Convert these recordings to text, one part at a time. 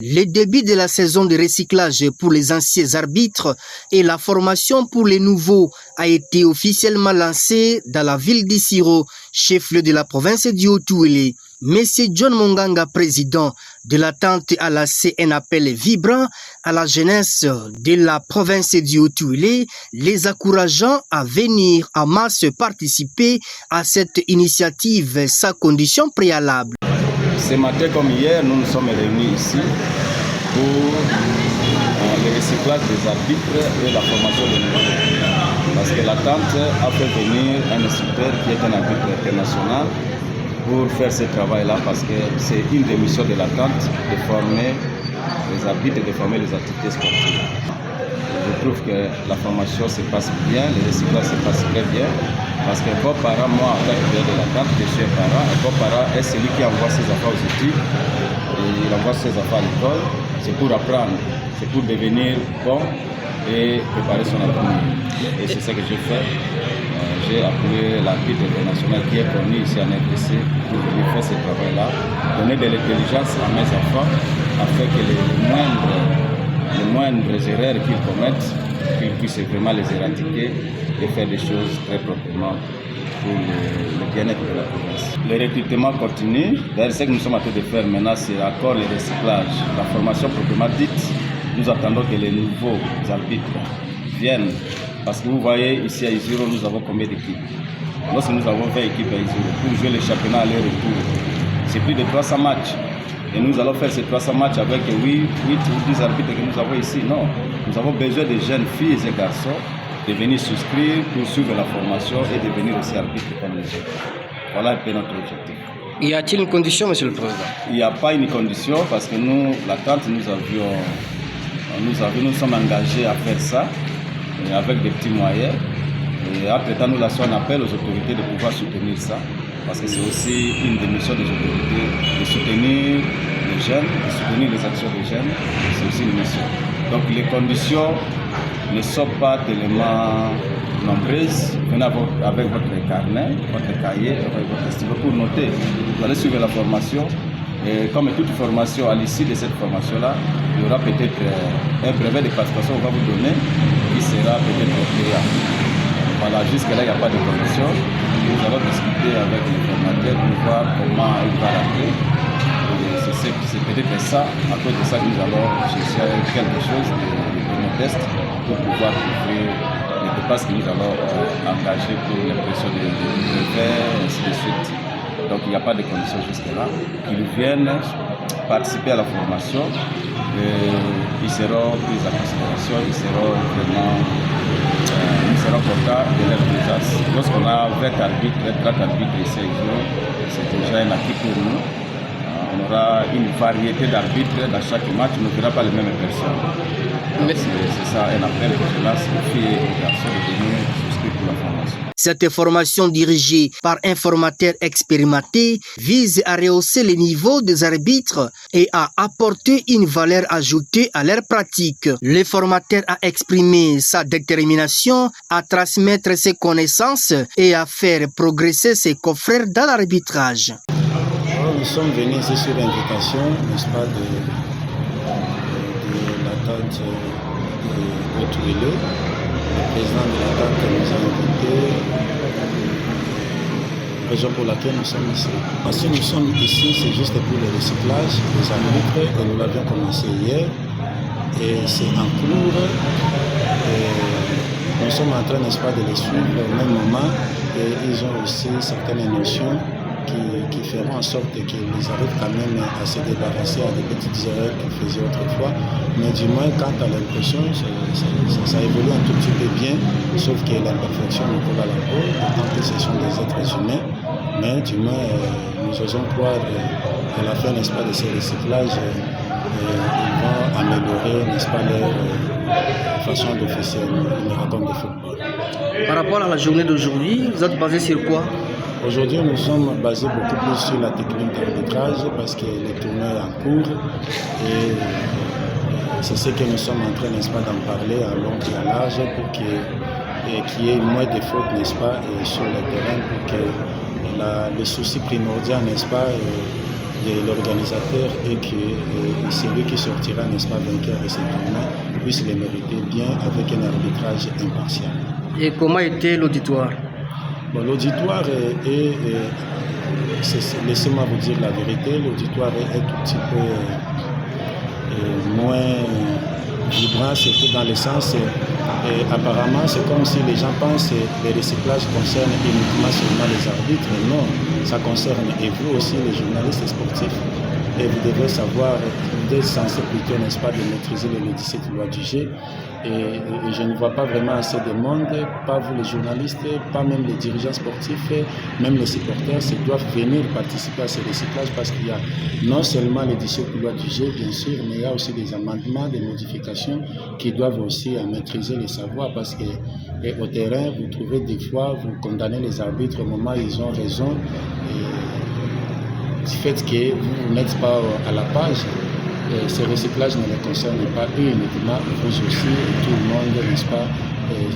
Le début de la saison de recyclage pour les anciens arbitres et la formation pour les nouveaux a été officiellement lancé dans la ville d'Issiro, chef-lieu de la province du Haut-Touélé. Monsieur John Monganga, président de l'attente, a lancé un appel vibrant à la jeunesse de la province du Haut-Touélé, les encourageant à venir en masse participer à cette initiative sans condition préalable. Ce matin comme hier, nous nous sommes réunis ici pour le recyclage des arbitres et la formation des nouveaux. Parce que l'attente a fait venir un instructeur qui est un arbitre international pour faire ce travail-là, parce que c'est une des missions de l'attente de former les arbitres et de former les activités sportives. Je trouve que la formation se passe bien, le recyclage se passe très bien, parce que vos parents, moi, en tant que de l'attente, je suis un parent, et vos parents est celui qui envoie ses enfants aux études, et il envoie ses enfants à l'école, c'est pour apprendre, c'est pour devenir bon et préparer son avenir. Et c'est ce que j'ai fait. J'ai appelé l'arbitre international qui est connu ici en RDC pour venir faire ce travail-là, donner de l'intelligence à mes enfants afin que les moindres erreurs qu'ils commettent, qu'ils puissent vraiment les éradiquer et faire des choses très proprement pour le bien-être de la province. Le recrutement continue. D'ailleurs, ce que nous sommes en train de faire maintenant, c'est encore le recyclage. La formation proprement dite, nous attendons que les nouveaux arbitres viennent. Parce que vous voyez, ici à Isiro, nous avons combien d'équipes? Lorsque nous avons 20 équipes à Isiro, pour jouer les championnats aller-retour, c'est plus de 300 matchs. Et nous allons faire ces 300 matchs avec 8 ou 10 arbitres que nous avons ici. Non, nous avons besoin de jeunes filles et garçons de venir souscrire pour suivre la formation et devenir aussi arbitres comme les autres. Voilà un peu notre objectif. Y a-t-il une condition, Monsieur le Président? Il n'y a pas une condition parce que nous, l'attente, nous sommes engagés à faire ça avec des petits moyens. Et après-temps, nous lançons un appel aux autorités de pouvoir soutenir ça. Parce que c'est aussi une des missions des autorités de soutenir les jeunes, de soutenir les actions des jeunes. C'est aussi une mission. Donc les conditions ne sont pas tellement nombreuses. Venez avec votre carnet, votre cahier, avec votre stylo pour noter. Vous allez suivre la formation. Et comme toute formation, à l'issue de cette formation-là, il y aura peut-être un brevet de participation qu'on va vous donner qui sera peut-être payant. Voilà, jusque-là, il n'y a pas de condition. Nous allons discuter avec le formateur pour voir comment il va rentrer. C'est peut-être ça, à cause de ça, nous allons chercher quelque chose de modeste pour pouvoir couvrir les dépenses que nous allons engager pour l'impression des brevets, ainsi de suite. Donc il n'y a pas de conditions jusque-là. Qu'ils viennent participer à la formation, ils seront pris en considération, ils seront contents de leur présence. Lorsqu'on a 20 arbitres, 30 arbitres ici, c'est déjà un acquis pour nous. On aura une variété d'arbitres dans chaque match, on ne verra pas les mêmes personnes. C'est ça un appel que je lance aux filles et aux garçons de venir souscrire pour la formation. Cette formation dirigée par un formateur expérimenté vise à rehausser le niveau des arbitres et à apporter une valeur ajoutée à leur pratique. Le formateur a exprimé sa détermination à transmettre ses connaissances et à faire progresser ses confrères dans l'arbitrage. Nous sommes venus ici sur l'invitation, n'est-ce pas, de l'attente de Haut-Touélé. Le président de l'attente nous a invités, raison pour laquelle nous sommes ici. Si nous sommes ici, c'est juste pour le recyclage des arbitres et nous l'avions commencé hier et c'est en cours. Nous sommes en train, n'est-ce pas, de les suivre au même moment et ils ont aussi certaines notions qui feront en sorte qu'ils arrivent quand même à se débarrasser à des petites erreurs qu'ils faisaient autrefois. Mais du moins, quant à l'impression, ça évolue un tout petit peu bien, sauf que l'imperfection nous colle à la peau, tant que ce sont des êtres humains. Mais du moins, nous osons croire à la fin, n'est-ce pas, de ces recyclages, ils vont améliorer, n'est-ce pas, leur façon d'officier une rencontre de football. Par rapport à la journée d'aujourd'hui, vous êtes basé sur quoi? Aujourd'hui, nous sommes basés beaucoup plus sur la technique d'arbitrage parce que le tournoi est en cours et c'est ce que nous sommes en train, n'est-ce pas, d'en parler à long et à large pour qu'il y ait moins de fautes, n'est-ce pas, et sur le terrain pour que le souci primordial, n'est-ce pas, de l'organisateur et que celui qui sortira, n'est-ce pas, vainqueur de ce tournoi puisse le mériter bien avec un arbitrage impartial. Et comment était l'auditoire? Bon, l'auditoire laissez-moi vous dire la vérité, l'auditoire est un tout petit peu moins vibrant, c'était dans le sens, apparemment c'est comme si les gens pensent que le recyclage concerne uniquement seulement les arbitres. Non, ça concerne et vous aussi les journalistes sportifs. Et vous devez savoir, vous êtes censé plutôt, n'est-ce pas, de maîtriser les 17 lois du jeu. Et je ne vois pas vraiment assez de monde, pas vous les journalistes, pas même les dirigeants sportifs, même les supporters, ils doivent venir participer à ce recyclage parce qu'il y a non seulement les 17 lois du jeu, bien sûr, mais il y a aussi des amendements, des modifications qui doivent aussi maîtriser les savoirs parce qu'au terrain, vous trouvez des fois, vous condamnez les arbitres au moment où ils ont raison. Du fait que vous n'êtes pas à la page, ce recyclage ne les concerne pas uniquement, vous aussi et tout le monde, n'est-ce pas,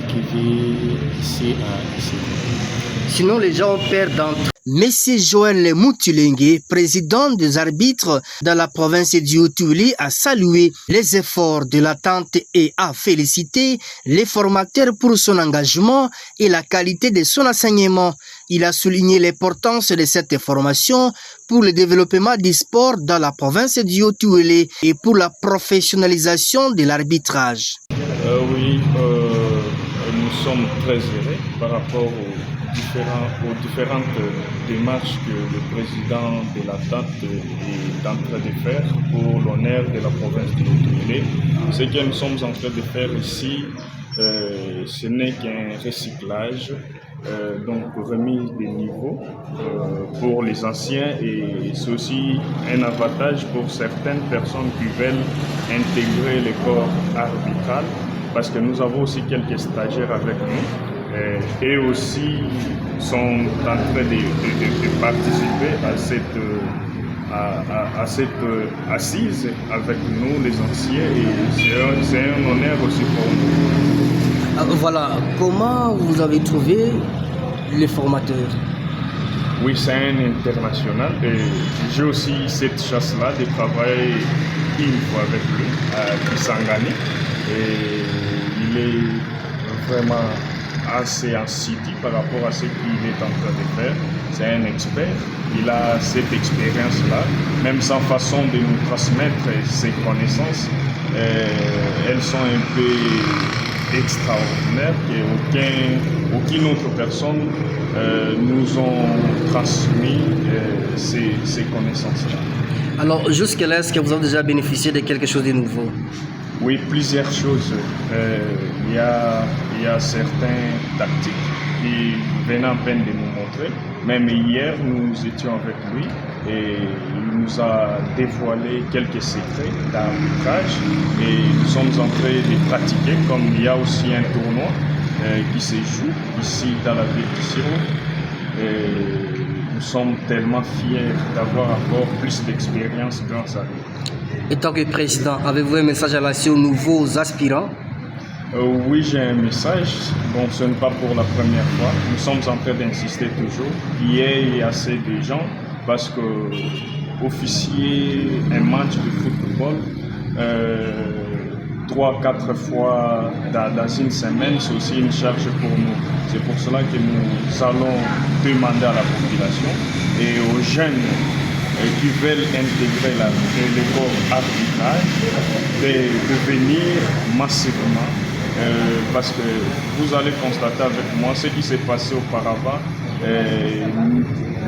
qui vit ici à ici. Sinon, les gens perdent. Monsieur Joël Moutilengue, président des arbitres dans la province du Haut-Uélé, a salué les efforts de l'attente et a félicité les formateurs pour son engagement et la qualité de son enseignement. Il a souligné l'importance de cette formation pour le développement du sport dans la province du Haut-Uélé et pour la professionnalisation de l'arbitrage. Oui, nous sommes très heureux par rapport aux différentes démarches que le président de l'attente est en train de faire pour l'honneur de la province du Haut-Uélé. Ce que nous sommes en train de faire ici, ce n'est qu'un recyclage, donc remise des niveaux pour les anciens et c'est aussi un avantage pour certaines personnes qui veulent intégrer le corps arbitral parce que nous avons aussi quelques stagiaires avec nous. Et aussi sont en train de participer à cette assise avec nous, les anciens, et c'est un honneur aussi pour nous. Voilà, comment vous avez trouvé les formateurs? Oui, c'est un international et j'ai aussi cette chance-là de travailler une fois avec lui, à Kisangani, et il est vraiment assez en city par rapport à ce qu'il est en train de faire. C'est un expert, il a cette expérience-là, même sa façon de nous transmettre ses connaissances, elles sont un peu extraordinaires et aucune autre personne nous ont transmis ces connaissances-là. Alors jusque-là, est-ce que vous avez déjà bénéficié de quelque chose de nouveau? Oui, plusieurs choses. Il y a certaines tactiques qui venaient à peine de nous montrer. Même hier, nous étions avec lui et il nous a dévoilé quelques secrets d'arbitrage et nous sommes en train de pratiquer comme il y a aussi un tournoi qui se joue ici dans la ville de Siro. Nous sommes tellement fiers d'avoir encore plus d'expérience grâce à lui. Et tant que président, avez-vous un message à lancer aux nouveaux aspirants? Oui, j'ai un message. Bon, ce n'est pas pour la première fois. Nous sommes en train d'insister toujours qu'il y ait assez de gens parce que officier un match de football 3-4 fois dans une semaine, c'est aussi une charge pour nous. C'est pour cela que nous allons demander à la population et aux jeunes qui veulent intégrer le corps arbitrage de venir massivement parce que vous allez constater avec moi ce qui s'est passé auparavant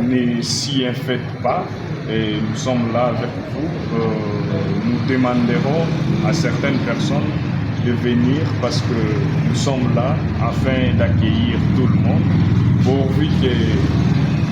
ne s'y infecte pas et nous sommes là avec vous. Nous demanderons à certaines personnes de venir parce que nous sommes là afin d'accueillir tout le monde pourvu que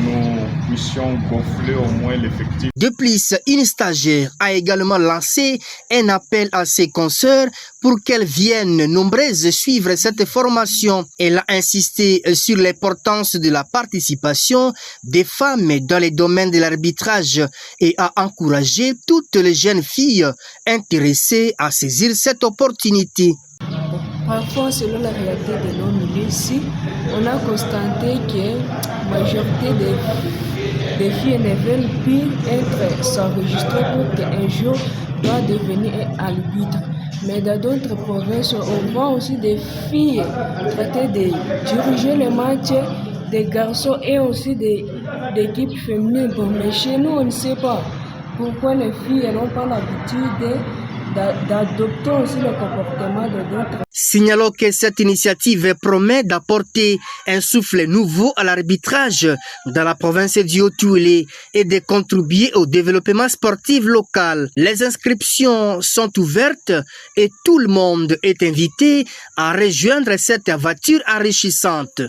nous puissions gonfler au moins l'effectif. De plus, une stagiaire a également lancé un appel à ses consoeurs pour qu'elles viennent nombreuses suivre cette formation. Elle a insisté sur l'importance de la participation des femmes dans les domaines de l'arbitrage et a encouragé toutes les jeunes filles intéressées à saisir cette opportunité. Parfois, selon la réalité de nos milieux ici, on a constaté que la majorité des filles ne veulent plus être s'enregistrer pour qu'un jour doit devenir un arbitre. Mais dans d'autres provinces, on voit aussi des filles traiter de diriger les matchs, des garçons et aussi des équipes féminines. Bon, mais chez nous, on ne sait pas pourquoi les filles n'ont pas l'habitude d'adopter aussi le comportement de d'autres. Signalons que cette initiative promet d'apporter un souffle nouveau à l'arbitrage dans la province du Haut-Uélé et de contribuer au développement sportif local. Les inscriptions sont ouvertes et tout le monde est invité à rejoindre cette aventure enrichissante.